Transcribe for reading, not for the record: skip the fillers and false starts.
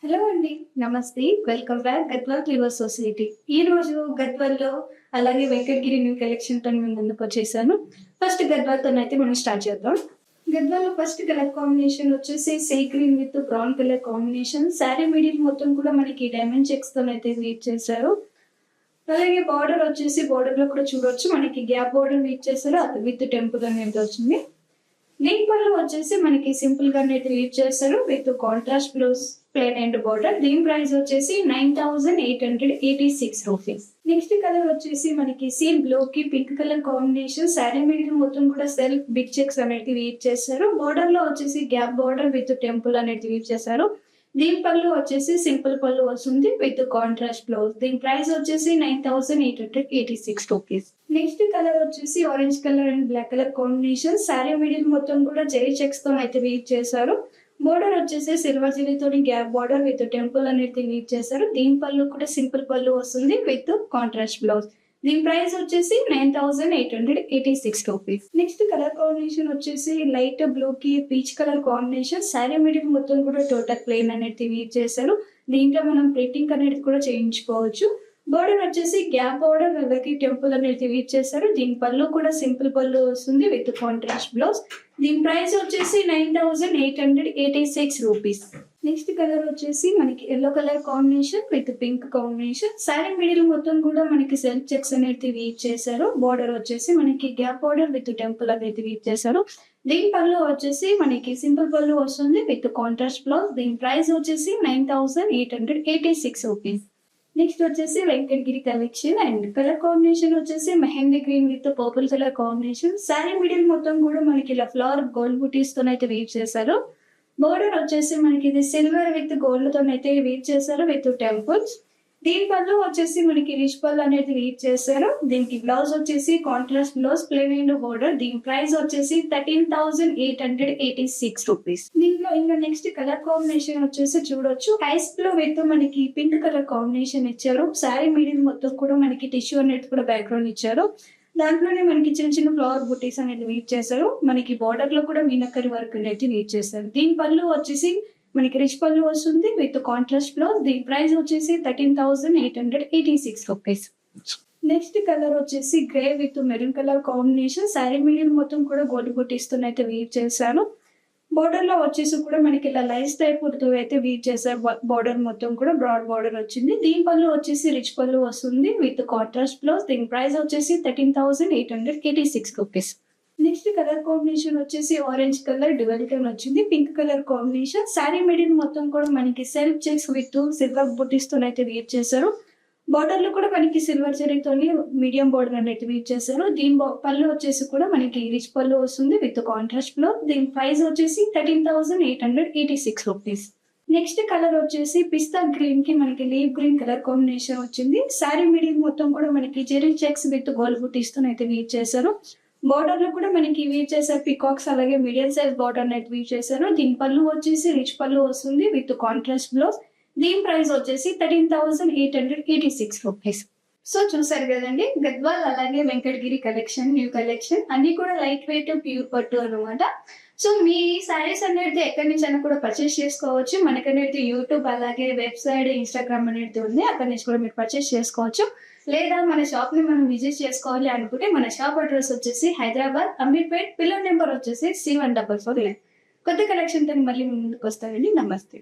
Hello అండి. నమస్తే. Welcome back Gadwal cleaver society. ఈరోజు గద్వాల్‌లో అలాగే వెంకటగిరి న్యూ కలెక్షన్‌తో మీ ముందుకొచ్చేసాను. ఫస్ట్ గద్వాల్‌తోనైతే మనం స్టార్ట్ చేద్దాం. గద్వాల్‌లో ఫస్ట్ కలర్ కాంబినేషన్ వచ్చేసి sea green with brown colour combination. Sari middle మొత్తం కూడా మనకి డైమండ్ చెక్స్‌తోనైతే వీవ్ చేశారు. అలాగే బార్డర్ వచ్చేసి బార్డర్‌లో కూడా చూడొచ్చు మనకి గ్యాప్ బార్డర్ వీవ్ చేశారు. అది విత్ టెంపుల్ అనేది వచ్చింది. దీని పళ్ళు వచ్చేసి మనకి సింపుల్ గా అనేది వీవ్ చేస్తారు with contrast blouse plain and border. దీని ప్రైస్ వచ్చేసి 9886 రూపీస్. నెక్స్ట్ కలర్ వచ్చేసి మనకి సీ బ్లూ కి pink colour combination. Sari middle మొత్తం కూడా సెల్ఫ్ బిగ్ చెక్స్ అనేది వీవ్ చేస్తారు. బార్డర్ లో వచ్చేసి గ్యాప్ బార్డర్ విత్ టెంపుల్ అనేది వీవ్ చేశారు. దీని పళ్ళు వచ్చేసి సింపుల్ పళ్ళు వస్తుంది విత్ కాంట్రాస్ట్ బ్లౌజ్. దీని ప్రైస్ వచ్చేసి 9886 రూపీస్. నెక్స్ట్ కలర్ వచ్చేసి orange colour and black colour combination. Sari middle మొత్తం కూడా జెరీ చెక్స్ తో అయితే వీవ్ చేశారు. బోర్డర్ వచ్చేసి సిల్వర్ జెరీతో గ్యాప్ బార్డర్ విత్ టెంపుల్ అనేది వీవ్ చేశారు. దీని పళ్ళు కూడా సింపుల్ పళ్ళు వస్తుంది విత్ కాంట్రాస్ట్ బ్లౌజ్. దీని ప్రైస్ వచ్చేసి 9886 రూపీస్. నెక్స్ట్ కలర్ కాంబినేషన్ వచ్చేసి లైట్ బ్లూ కి peach colour combination. Sari middle మొత్తం కూడా టోటల్ ప్లెయిన్ అనేది వీవ్ చేశారు. దీంట్లో మనం ప్రింటింగ్ అనేది కూడా చేయించుకోవచ్చు. బోర్డర్ వచ్చేసి గ్యాప్ బోర్డర్ అలాగే టెంపుల్ అనేది వీవ్ చేశారు. దీని పళ్ళు కూడా సింపుల్ పళ్ళు వస్తుంది విత్ కాంట్రాస్ట్ బ్లౌజ్. దీని ప్రైస్ వచ్చేసి 9886 రూపీస్. నెక్స్ట్ కలర్ వచ్చేసి మనకి yellow colour combination with pink combination. Sari middle మొత్తం కూడా మనకి సెల్ఫ్ చెక్స్ అనేది వీవ్ చేశారు. బోర్డర్ వచ్చేసి మనకి గ్యాప్ బోర్డర్ విత్ టెంపుల్ అనేది వీవ్ చేశారు. దీని పళ్ళు వచ్చేసి మనకి సింపుల్ పళ్ళు వస్తుంది విత్ కాంట్రాస్ట్ బ్లౌజ్. దీని ప్రైస్ వచ్చేసి 9886 రూపీస్. నెక్స్ట్ వచ్చేసి Venkatagiri collection and colour combination వచ్చేసి mehndi green with purple colour combination. Sari middle మొత్తం కూడా మనకి ఇలా ఫ్లవర్ గోల్డ్ బుటీస్ తోనైతే వీవ్ చేశారు. బోర్డర్ వచ్చేసి మనకి ఇది సిల్వర్ విత్ గోల్డ్ తోనైతే వీవ్ చేశారు విత్ టెంపుల్స్. దీని పళ్ళు వచ్చేసి మనకి రిచ్ పళ్ళు అనేది వీవ్ చేశారు. దీనికి బ్లౌజ్ వచ్చేసి contrast blouse plain and border. దీని ప్రైస్ వచ్చేసి 13,886 రూపీస్. దీంట్లో ఇంకా నెక్స్ట్ కలర్ కాంబినేషన్ వచ్చేసి చూడొచ్చు ఐస్ బ్లూ విత్ మనకి పింక్ కలర్ కాంబినేషన్ ఇచ్చారు. శారీ మిడిల్ మొత్తం కూడా మనకి టిష్యూ అనేది కూడా బ్యాక్గ్రౌండ్ ఇచ్చారు. దాంట్లోనే మనకి చిన్న చిన్న ఫ్లవర్ బుటీస్ అనేది వీవ్ చేశారు. మనకి బార్డర్ లో కూడా మీనకరి వర్క్ అనేది వీవ్ చేశారు. దీని పళ్ళు వచ్చేసి మనకి రిచ్ పళ్ళు వస్తుంది విత్ కాంట్రాస్ట్ బ్లౌజ్. దీని ప్రైస్ వచ్చేసి 13,886 రూపీస్. నెక్స్ట్ కలర్ వచ్చేసి grey with maroon colour combination. Sari middle మొత్తం కూడా గోల్డ్ బుటీస్ తో అయితే వీవ్ చేశాను. బోర్డర్ లో వచ్చేసి కూడా మనకి ఇలా లైన్స్ టైప్ అయితే వీవ్ చేశారు. బోర్డర్ మొత్తం కూడా బ్రాడ్ బోర్డర్ వచ్చింది. దీని పళ్ళు వచ్చేసి రిచ్ పళ్ళు వస్తుంది విత్ కాంట్రాస్ట్ బ్లౌజ్. దీని ప్రైస్ వచ్చేసి 13,886 రూపీస్. నెక్స్ట్ కలర్ కాంబినేషన్ వచ్చేసి ఆరెంజ్ కలర్ డ్యువల్ టోన్ వచ్చింది. Pink colour combination. Sari middle మొత్తం కూడా మనకి సెల్ఫ్ చెక్స్ విత్ సిల్వర్ బుటీస్ తో అయితే వీవ్ చేశారు. బార్డర్ లో కూడా మనకి సిల్వర్ జరీతో మీడియం బార్డర్ అనేది వీవ్ చేశారు. దీని పళ్ళు వచ్చేసి కూడా మనకి రిచ్ పళ్ళు వస్తుంది విత్ కాంట్రాస్ట్ లో. దీని ప్రైస్ వచ్చేసి 13,886 రూపీస్. నెక్స్ట్ కలర్ వచ్చేసి పిస్తా గ్రీన్ కి మనకి లీవ్ గ్రీన్ కలర్ కాంబినేషన్ వచ్చింది. శారీ మిడిల్ మొత్తం కూడా మనకి జెరీ చెక్స్ విత్ గోల్డ్ బుటీస్ తో అయితే వీవ్ చేశారు. బార్డర్ లో కూడా మనకి వీవ్ చేశారు పికాక్స్ అలాగే మీడియం సైజ్ బార్డర్ అనేది వీవ్ చేశారు. దీని పళ్ళు వచ్చేసి రిచ్ పళ్ళు వస్తుంది విత్ కాంట్రాస్ట్ బ్లౌజ్. దీని ప్రైస్ వచ్చేసి 13,886 రూపీస్. సో చూసారు కదండి గద్వాల్ అలాగే వెంకటగిరి కలెక్షన్ న్యూ కలెక్షన్ అన్ని కూడా లైట్ వెయిట్ ప్యూర్ పట్టు అనమాట. సో మీ శారీస్ అనేది ఎక్కడి నుంచి అయినా కూడా పర్చేస్ చేసుకోవచ్చు. మనకనేది యూట్యూబ్ అలాగే వెబ్సైట్ ఇన్స్టాగ్రామ్ అనేది ఉంది. అక్కడి నుంచి కూడా మీరు పర్చేస్ చేసుకోవచ్చు. లేదా మన షాప్ ని మనం విజిట్ చేసుకోవాలి అనుకుంటే మన షాప్ అడ్రస్ వచ్చేసి హైదరాబాద్ అమీర్పేట్ పిల్లర్ నెంబర్ వచ్చేసి C144. కొత్త కలెక్షన్ తో మళ్ళీ ముందుకు వస్తానండి. నమస్తే.